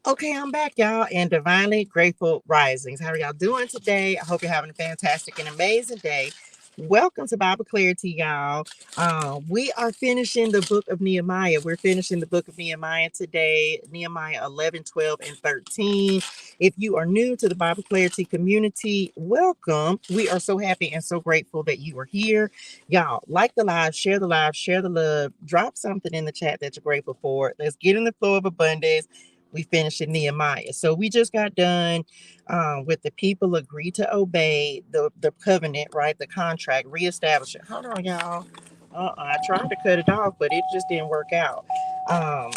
Okay, I'm back, y'all, and divinely grateful risings. How are y'all doing today? I hope you're having a fantastic and amazing day. Welcome to Bible ClariTEA, y'all. We are finishing the book of Nehemiah. We're finishing the book of Nehemiah today, Nehemiah 11, 12, and 13. If you are new to the Bible ClariTEA community, welcome. We are so happy and so grateful that you are here. Y'all, like the live, share the love, drop something in the chat that you're grateful for. Let's get in the flow of abundance. We finished in Nehemiah. So we just got done with the people agree to obey the covenant, right? The contract, reestablish it. Hold on, y'all. I tried to cut it off, but it just didn't work out. Um,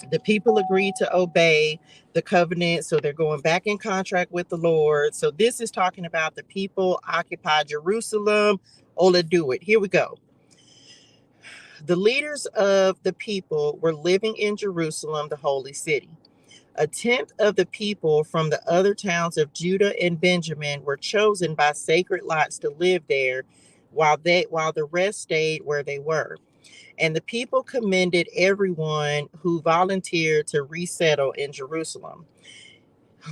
the people agreed to obey the covenant, so they're going back in contract with the Lord. So this is talking about the people occupy Jerusalem. Ola, do it. Here we go. The leaders of the people were living in Jerusalem, the holy city. A tenth of the people from the other towns of Judah and Benjamin were chosen by sacred lots to live there, while the rest stayed where they were. And the people commended everyone who volunteered to resettle in Jerusalem.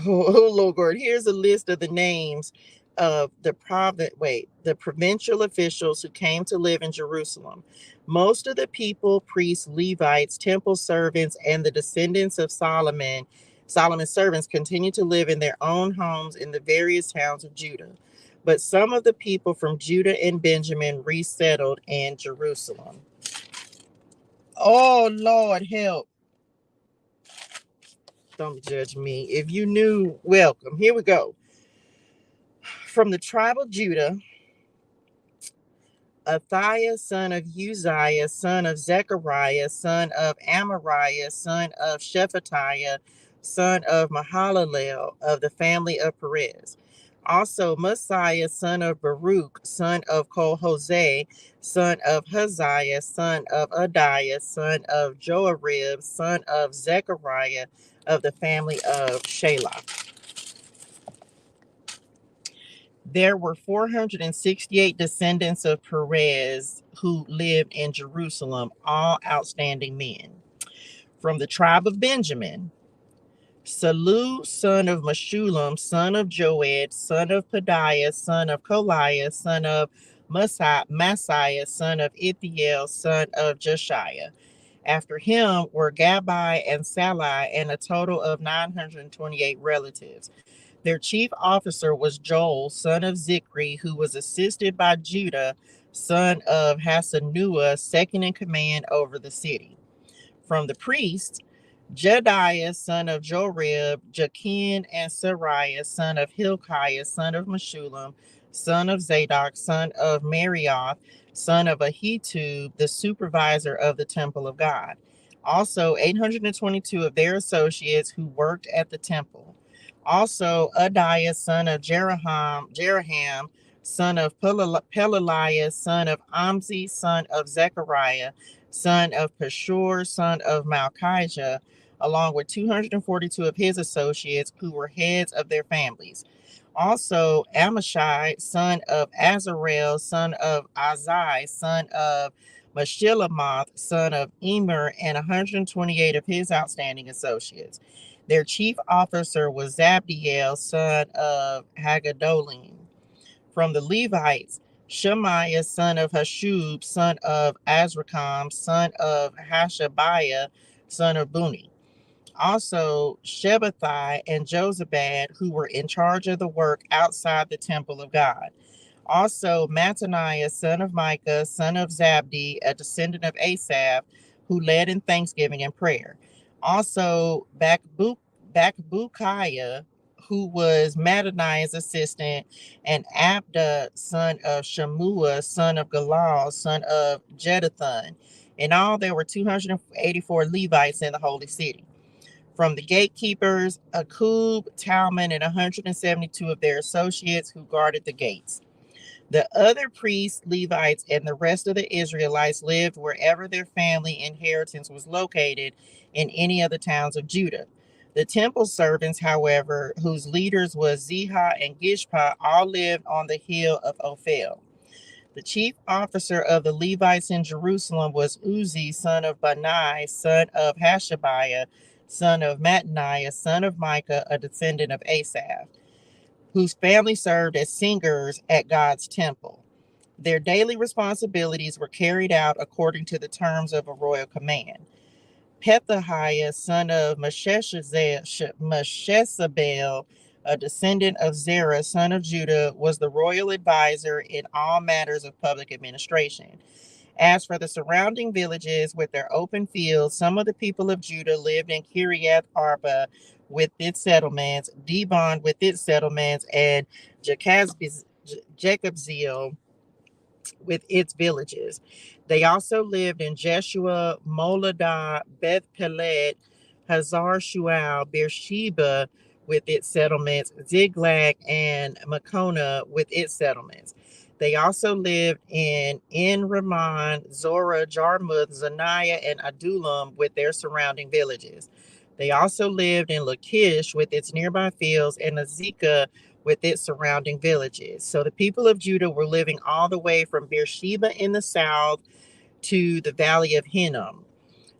Oh Lord, here's a list of the names of the provincial officials who came to live in Jerusalem. Most of the people, priests, Levites, temple servants, and the descendants of Solomon's servants continued to live in their own homes in the various towns of Judah. But some of the people from Judah and Benjamin resettled in Jerusalem. Oh Lord, help. Don't judge me. If you knew, welcome. Here we go. From the tribe of Judah, Athaiah, son of Uzziah, son of Zechariah, son of Amariah, son of Shephatiah, son of Mahalalel, of the family of Perez. Also Messiah, son of Baruch, son of Kolhose, son of Haziah, son of Adiah, son of Joarib, son of Zechariah, of the family of Shelah. There were 468 descendants of Perez who lived in Jerusalem, all outstanding men. From the tribe of Benjamin, Salu, son of Meshullam, son of Joed, son of Padiah, son of Koliah, son of Messiah, son of Ithiel, son of Josiah. After him were Gabai and Salai, and a total of 928 relatives. Their chief officer was Joel, son of Zikri, who was assisted by Judah, son of Hasanua, second in command over the city. From the priests, Jediah, son of Jorib, Jachin, and Sariah, son of Hilkiah, son of Meshullam, son of Zadok, son of Marioth, son of Ahitub, the supervisor of the temple of God. Also, 822 of their associates who worked at the temple. Also, Adiah, son of Jeraham, son of Pelaliah, son of Amzi, son of Zechariah, son of Pashur, son of Malchijah, along with 242 of his associates who were heads of their families. Also, Amashai, son of Azarel, son of Azai, son of Meshillamoth, son of Emer, and 128 of his outstanding associates. Their chief officer was Zabdiel, son of Hagadolim. From the Levites, Shemaiah, son of Hashub, son of Azrikam, son of Hashabiah, son of Buni. Also, Shebathai and Josabad, who were in charge of the work outside the temple of God. Also, Mattaniah, son of Micah, son of Zabdi, a descendant of Asaph, who led in thanksgiving and prayer. Also, Bakbukiah, who was Mattaniah's assistant, and Abda, son of Shemua, son of Galal, son of Jeduthun. In all, there were 284 Levites in the holy city. From the gatekeepers, Akub, Talman, and 172 of their associates who guarded the gates. The other priests, Levites, and the rest of the Israelites lived wherever their family inheritance was located in any of the towns of Judah. The temple servants, however, whose leaders was Ziha and Gishpa, all lived on the hill of Ophel. The chief officer of the Levites in Jerusalem was Uzi, son of Bani, son of Hashabiah, son of Mattaniah, son of Micah, a descendant of Asaph, whose family served as singers at God's temple. Their daily responsibilities were carried out according to the terms of a royal command. Pethahiah, son of Meshezabel, a descendant of Zerah, son of Judah, was the royal advisor in all matters of public administration. As for the surrounding villages with their open fields, some of the people of Judah lived in Kiriath Arba with its settlements, Dibon with its settlements, and Jacobzeel with its villages. They also lived in Jeshua, Moladah, Beth Pelet, Hazar Shual, Beersheba with its settlements, Ziklag, and Makona with its settlements. They also lived in Ramon, Zorah, Jarmuth, Zaniah, and Adullam with their surrounding villages. They also lived in Lachish with its nearby fields and Azekah with its surrounding villages. So the people of Judah were living all the way from Beersheba in the south to the valley of Hinnom.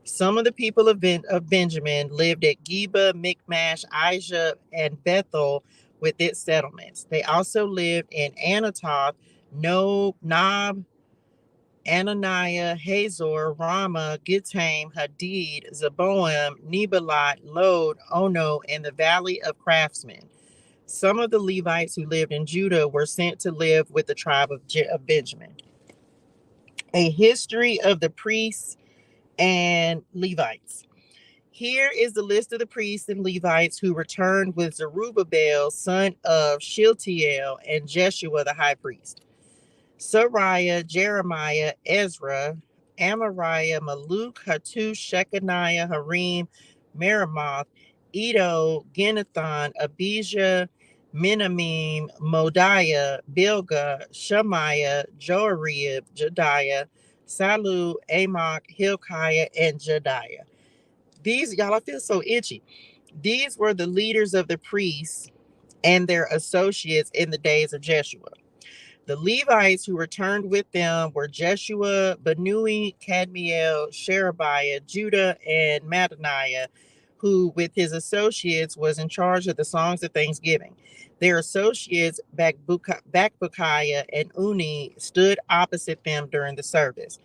Some of the people of Benjamin lived at Geba, Michmash, Aijah, and Bethel with its settlements. They also lived in Anatoth, Nob, Ananiah, Hazor, Ramah, Gittaim, Hadid, Zeboim, Nebalat, Lod, Ono, and the valley of craftsmen. Some of the Levites who lived in Judah were sent to live with the tribe of Benjamin. A history of the priests and Levites. Here is the list of the priests and Levites who returned with Zerubbabel, son of Shealtiel, and Jeshua the high priest. Sariah, Jeremiah, Ezra, Amariah, Maluk, Hattush, Shechaniah, Harim, Meremoth, Edo, Ginnathon, Abijah, Minamim, Modiah, Bilgah, Shemaiah, Joarib, Jediah, Salu, Amok, Hilkiah, and Jediah. These, y'all, I feel so itchy. These were the leaders of the priests and their associates in the days of Jeshua. The Levites who returned with them were Jeshua, Benui, Kadmiel, Sherebiah, Judah, and Mattaniah, who with his associates was in charge of the songs of thanksgiving. Their associates, Bakbukiah and Uni, stood opposite them during the service.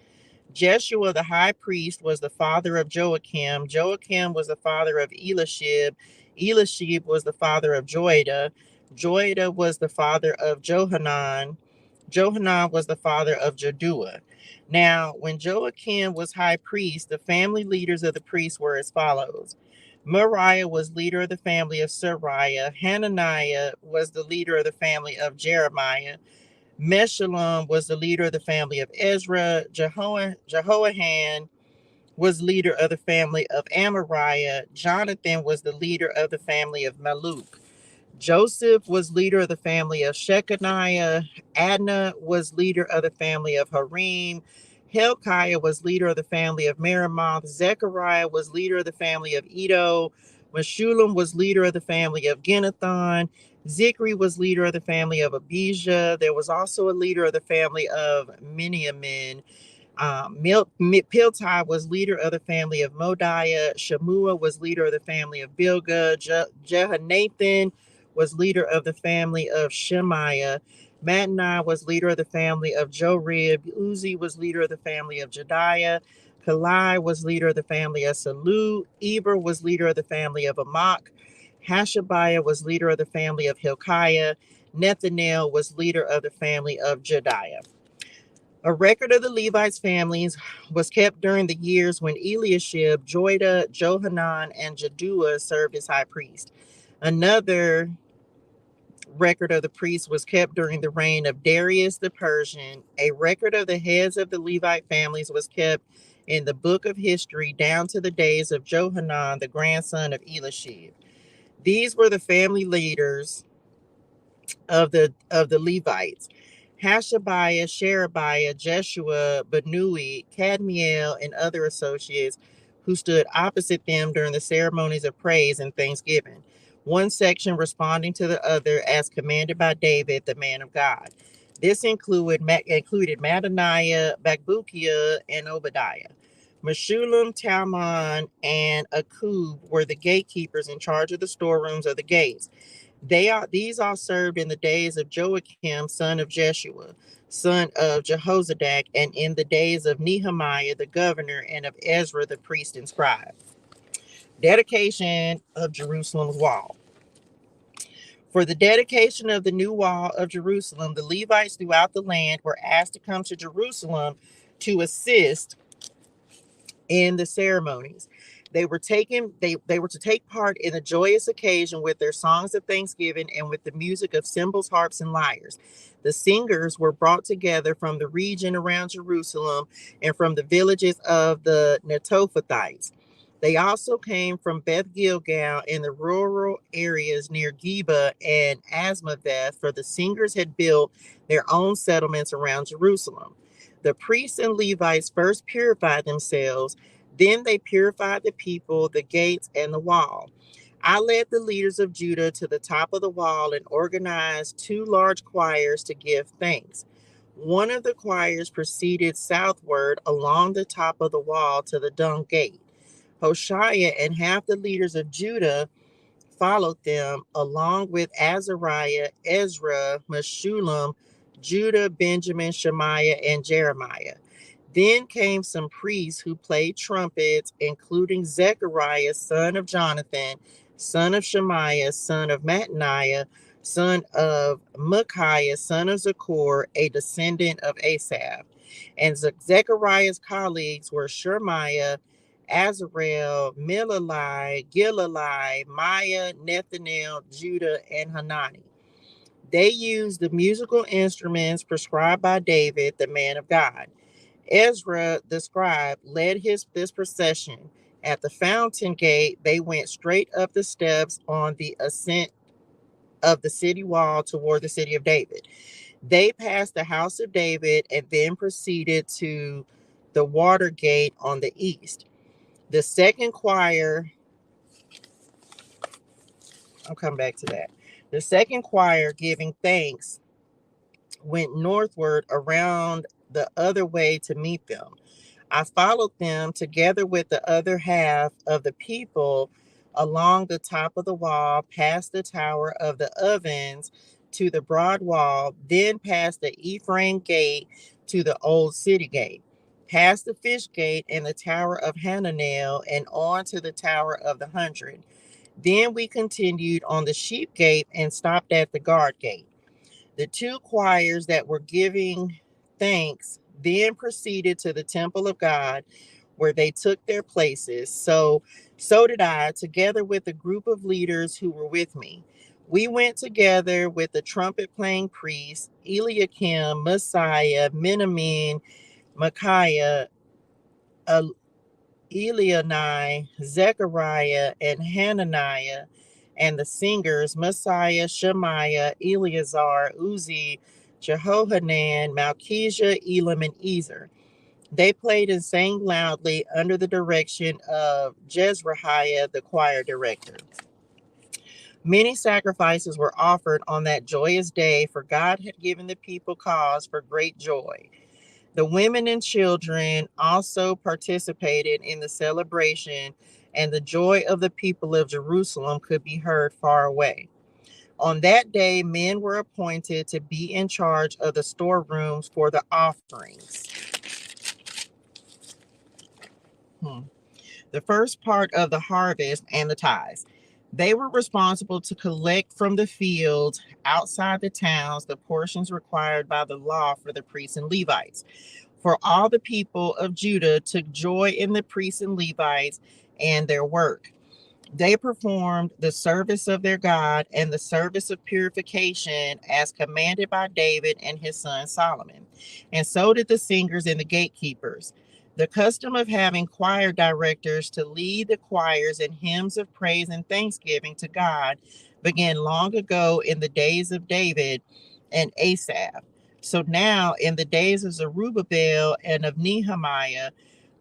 Jeshua the high priest was the father of Joachim. Joachim was the father of Elishib. Elishib was the father of Joiada. Joiada was the father of Johanan. Johanan was the father of Jaddua. Now, when Joachim was high priest, the family leaders of the priests were as follows. Moriah was leader of the family of Sariah. Hananiah was the leader of the family of Jeremiah. Meshullam was the leader of the family of Ezra. Jehoahan was leader of the family of Amariah. Jonathan was the leader of the family of Maluk. Joseph was leader of the family of Shechaniah. Adnah was leader of the family of Harim. Hilkiah was leader of the family of Meremoth. Zechariah was leader of the family of Edo. Meshullam was leader of the family of Ginnathon. Zikri was leader of the family of Abijah. There was also a leader of the family of Miniamin. Piltai was leader of the family of Modiah. Shemua was leader of the family of Bilgah. Jehonathan was leader of the family of Shemaiah. Mattaniah was leader of the family of Jorib. Uzi was leader of the family of Jediah. Kalai was leader of the family of Salu. Eber was leader of the family of Amok. Hashabiah was leader of the family of Hilkiah. Nethanel was leader of the family of Jediah. A record of the Levites' families was kept during the years when Eliashib, Joiada, Johanan, and Jaddua served as high priest. Another record of the priests was kept during the reign of Darius the Persian. A record of the heads of the Levite families was kept in the book of history down to the days of Johanan, the grandson of Eliashib. These were the family leaders of the Levites: Hashabiah, Sherebiah, Jeshua, Benui, Kadmiel, and other associates who stood opposite them during the ceremonies of praise and thanksgiving, one section responding to the other as commanded by David, the man of God. This included Mattaniah, Bakbukiah, and Obadiah. Meshullam, Talmon, and Akub were the gatekeepers in charge of the storerooms of the gates. These all served in the days of Joachim, son of Jeshua, son of Jehozadak, and in the days of Nehemiah, the governor, and of Ezra, the priest and scribe. Dedication of Jerusalem's wall. For the dedication of the new wall of Jerusalem, the Levites throughout the land were asked to come to Jerusalem to assist in the ceremonies. They were to take part in a joyous occasion with their songs of thanksgiving and with the music of cymbals, harps, and lyres. The singers were brought together from the region around Jerusalem and from the villages of the Netophathites. They also came from Beth Gilgal and the rural areas near Geba and Asmaveth, for the singers had built their own settlements around Jerusalem. The priests and Levites first purified themselves, then they purified the people, the gates, and the wall. I led the leaders of Judah to the top of the wall and organized 2 large choirs to give thanks. One of the choirs proceeded southward along the top of the wall to the dung gate. Hoshea and half the leaders of Judah followed them, along with Azariah, Ezra, Meshullam, Judah, Benjamin, Shemaiah, and Jeremiah. Then came some priests who played trumpets, including Zechariah, son of Jonathan, son of Shemaiah, son of Mattaniah, son of Micaiah, son of Zakur, a descendant of Asaph. And Zechariah's colleagues were Shemaiah, Azarel, Milalai, Gilalai, Maya, Nethanel, Judah, and Hanani. They used the musical instruments prescribed by David, the man of God. Ezra, the scribe, led this procession. At the fountain gate, they went straight up the steps on the ascent of the city wall toward the city of David. They passed the house of David and then proceeded to the water gate on the east. The second choir, I'll come back to that. The second choir, giving thanks, went northward around the other way to meet them. I followed them together with the other half of the people along the top of the wall, past the tower of the ovens to the broad wall, then past the Ephraim gate to the old city gate, past the fish gate and the tower of Hananel, and on to the tower of the 100. Then we continued on the sheep gate and stopped at the guard gate. The 2 choirs that were giving thanks then proceeded to the temple of God, where they took their places. So did I, together with a group of leaders who were with me. We went together with the trumpet playing priests, Eliakim, Messiah, Menamin, Micaiah, Elionai, Zechariah, and Hananiah, and the singers Messiah, Shemaiah, Eleazar, Uzi, Jehohanan, Malchijah, Elam, and Ezer. They played and sang loudly under the direction of Jezrahiah, the choir director. Many sacrifices were offered on that joyous day, for God had given the people cause for great joy. The women and children also participated in the celebration, and the joy of the people of Jerusalem could be heard far away. On that day, men were appointed to be in charge of the storerooms for the offerings. The first part of the harvest and the tithes. They were responsible to collect from the fields outside the towns the portions required by the law for the priests and Levites. For all the people of Judah took joy in the priests and Levites and their work. They performed the service of their God and the service of purification as commanded by David and his son Solomon. And so did the singers and the gatekeepers. The custom of having choir directors to lead the choirs in hymns of praise and thanksgiving to God began long ago in the days of David and Asaph. So now, in the days of Zerubbabel and of Nehemiah,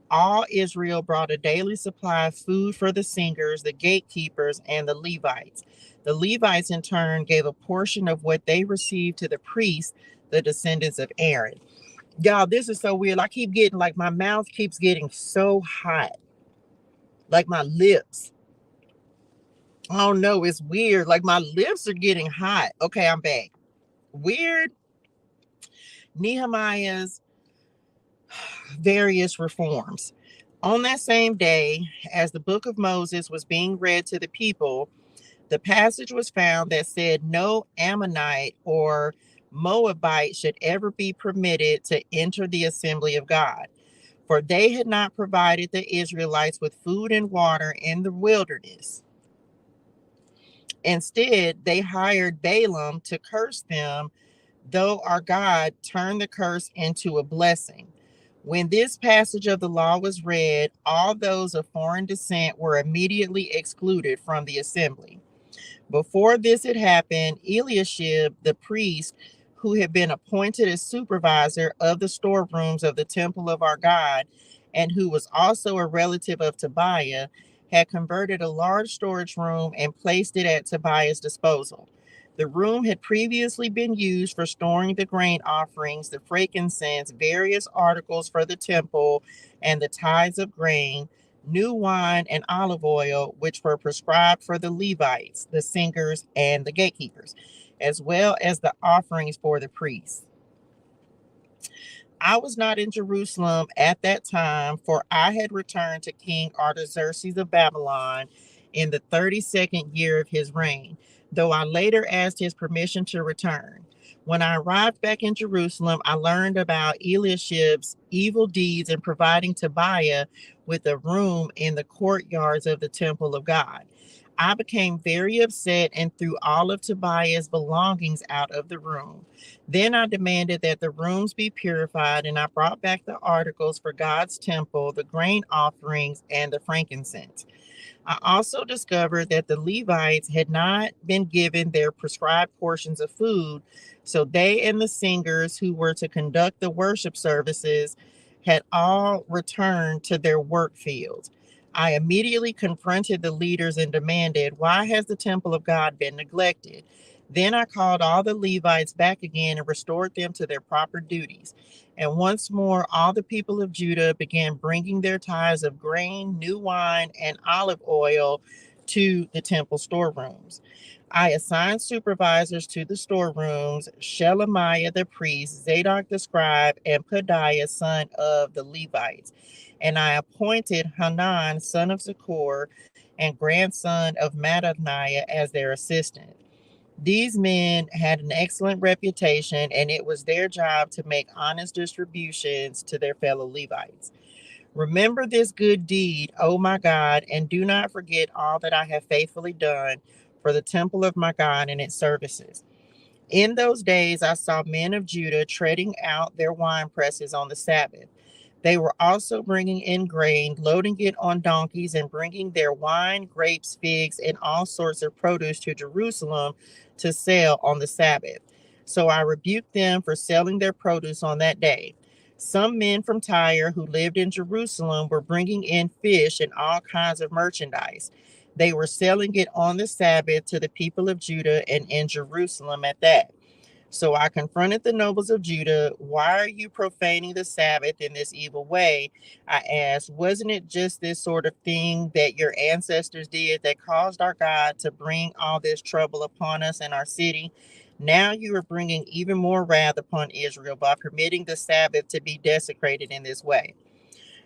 all Israel brought a daily supply of food for the singers, the gatekeepers, and the Levites. The Levites, in turn, gave a portion of what they received to the priests, the descendants of Aaron. Y'all, this is so weird. I keep getting, like, my mouth keeps getting so hot. Like my lips. Oh no, it's weird. Like my lips are getting hot. Okay, I'm back. Weird. Nehemiah's various reforms. On that same day, as the book of Moses was being read to the people, the passage was found that said no Ammonite or Moabite should ever be permitted to enter the assembly of God, for they had not provided the Israelites with food and water in the wilderness. Instead, they hired Balaam to curse them, though our God turned the curse into a blessing. When this passage of the law was read, all those of foreign descent were immediately excluded from the assembly. Before this had happened, Eliashib, the priest, who had been appointed as supervisor of the storerooms of the temple of our God, and who was also a relative of Tobiah, had converted a large storage room and placed it at Tobiah's disposal. The room had previously been used for storing the grain offerings, the frankincense, various articles for the temple, and the tithes of grain, new wine, and olive oil, which were prescribed for the Levites, the singers, and the gatekeepers, as well as the offerings for the priests. I was not in Jerusalem at that time, for I had returned to King Artaxerxes of Babylon in the 32nd year of his reign, though I later asked his permission to return. When I arrived back in Jerusalem, I learned about Eliashib's evil deeds in providing Tobiah with a room in the courtyards of the temple of God. I became very upset and threw all of Tobiah's belongings out of the room. Then I demanded that the rooms be purified, and I brought back the articles for God's temple, the grain offerings, and the frankincense. I also discovered that the Levites had not been given their prescribed portions of food, so they and the singers who were to conduct the worship services had all returned to their work fields. I immediately confronted the leaders and demanded, "Why has the temple of God been neglected?" Then I called all the Levites back again and restored them to their proper duties. And once more, all the people of Judah began bringing their tithes of grain, new wine, and olive oil to the temple storerooms. I assigned supervisors to the storerooms: Shelemiah the priest, Zadok the scribe, and Padre, son of the Levites. And I appointed Hanan, son of Zakur, and grandson of Mattaniah, as their assistant. These men had an excellent reputation, and it was their job to make honest distributions to their fellow Levites. Remember this good deed, O my God, and do not forget all that I have faithfully done for the temple of my God and its services. In those days, I saw men of Judah treading out their wine presses on the Sabbath. They were also bringing in grain, loading it on donkeys, and bringing their wine, grapes, figs, and all sorts of produce to Jerusalem to sell on the Sabbath. So I rebuked them for selling their produce on that day. Some men from Tyre who lived in Jerusalem were bringing in fish and all kinds of merchandise. They were selling it on the Sabbath to the people of Judah and in Jerusalem at that. So I confronted the nobles of Judah. "Why are you profaning the Sabbath in this evil way?" I asked. "Wasn't it just this sort of thing that your ancestors did that caused our God to bring all this trouble upon us and our city? Now you are bringing even more wrath upon Israel by permitting the Sabbath to be desecrated in this way."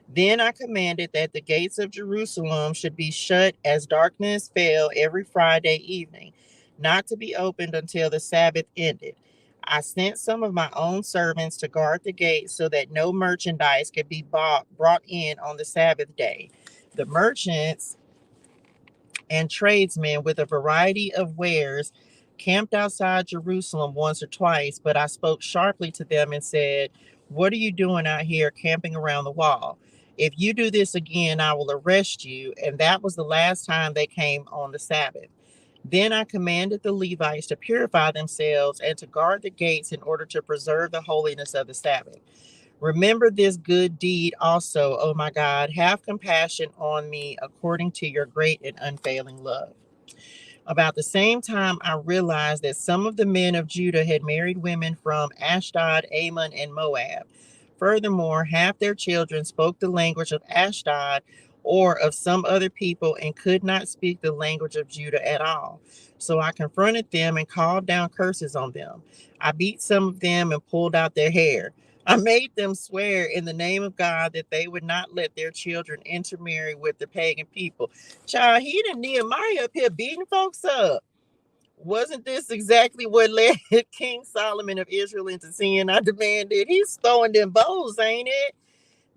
Then I commanded that the gates of Jerusalem should be shut as darkness fell every Friday evening, not to be opened until the Sabbath ended. I sent some of my own servants to guard the gates so that no merchandise could be brought in on the Sabbath day. The merchants and tradesmen with a variety of wares camped outside Jerusalem once or twice, but I spoke sharply to them and said, "What are you doing out here camping around the wall? If you do this again, I will arrest you." And that was the last time they came on the Sabbath. Then I commanded the Levites to purify themselves and to guard the gates in order to preserve the holiness of the Sabbath. Remember this good deed also, O my God. Have compassion on me according to your great and unfailing love. About the same time, I realized that some of the men of Judah had married women from Ashdod, Ammon, and Moab. Furthermore, half their children spoke the language of Ashdod or of some other people and could not speak the language of Judah at all. So I confronted them and called down curses on them. I beat some of them and pulled out their hair. I made them swear in the name of God that they would not let their children intermarry with the pagan people. Child, he and Nehemiah up here beating folks up. Wasn't this exactly what led King Solomon of Israel into sin? I demanded. He's throwing them bows, ain't it?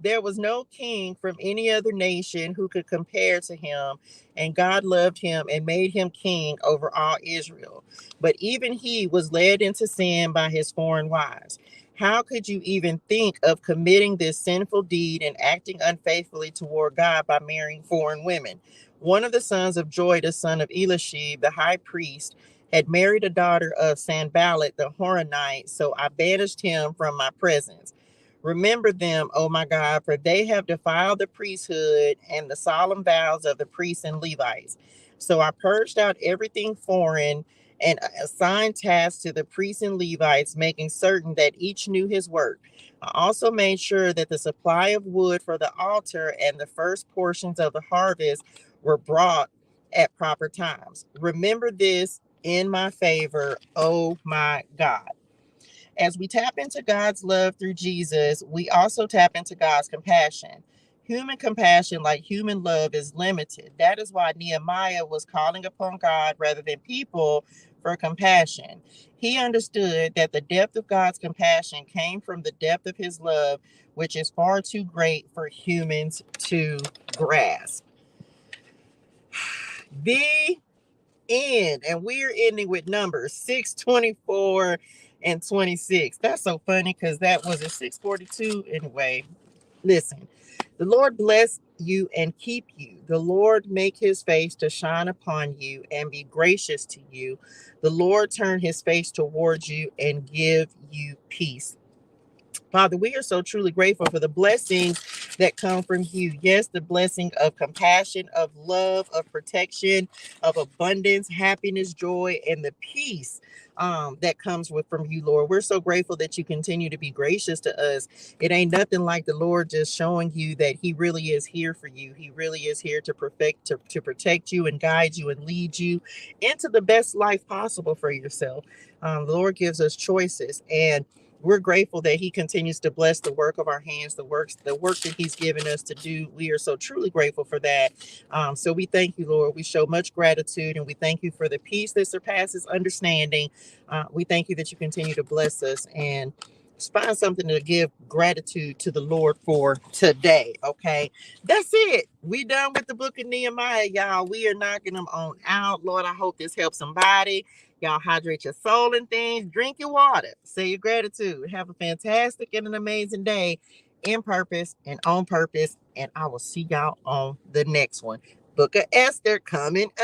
There was no king from any other nation who could compare to him, and God loved him and made him king over all Israel. But even he was led into sin by his foreign wives. How could you even think of committing this sinful deed and acting unfaithfully toward God by marrying foreign women? One of the sons of Joiada, son of Elishib, the high priest, had married a daughter of Sanballat the Horonite, so I banished him from my presence. Remember them, oh my God, for they have defiled the priesthood and the solemn vows of the priests and Levites. So I purged out everything foreign and assigned tasks to the priests and Levites, making certain that each knew his work. I also made sure that the supply of wood for the altar and the first portions of the harvest were brought at proper times. Remember this in my favor, oh my God. As we tap into God's love through Jesus, we also tap into God's compassion. Human compassion, like human love, is limited. That is why Nehemiah was calling upon God rather than people for compassion. He understood that the depth of God's compassion came from the depth of his love, which is far too great for humans to grasp. The end. And we're ending with numbers 6:24 and 26. That's so funny because that was at 6:42 anyway. Listen, the Lord bless you and keep you. The Lord make his face to shine upon you and be gracious to you. The Lord turn his face towards you and give you peace. Father, we are so truly grateful for the blessings that come from you. Yes, the blessing of compassion, of love, of protection, of abundance, happiness, joy, and the peace that comes from you, Lord. We're so grateful that you continue to be gracious to us. It ain't nothing like the Lord just showing you that he really is here for you. He really is here to protect you and guide you and lead you into the best life possible for yourself. The Lord gives us choices, and we're grateful that he continues to bless the work of our hands, the work that he's given us to do. We are so truly grateful for that. So we thank you, Lord. We show much gratitude, and we thank you for the peace that surpasses understanding. We thank you that you continue to bless us, and find something to give gratitude to the Lord for today. Okay, that's it. We done with the book of Nehemiah, y'all. We are knocking them on out. Lord, I hope this helps somebody. Y'all hydrate your soul and things. Drink your water. Say your gratitude. Have a fantastic and an amazing day in purpose and on purpose. And I will see y'all on the next one. Book of Esther coming up.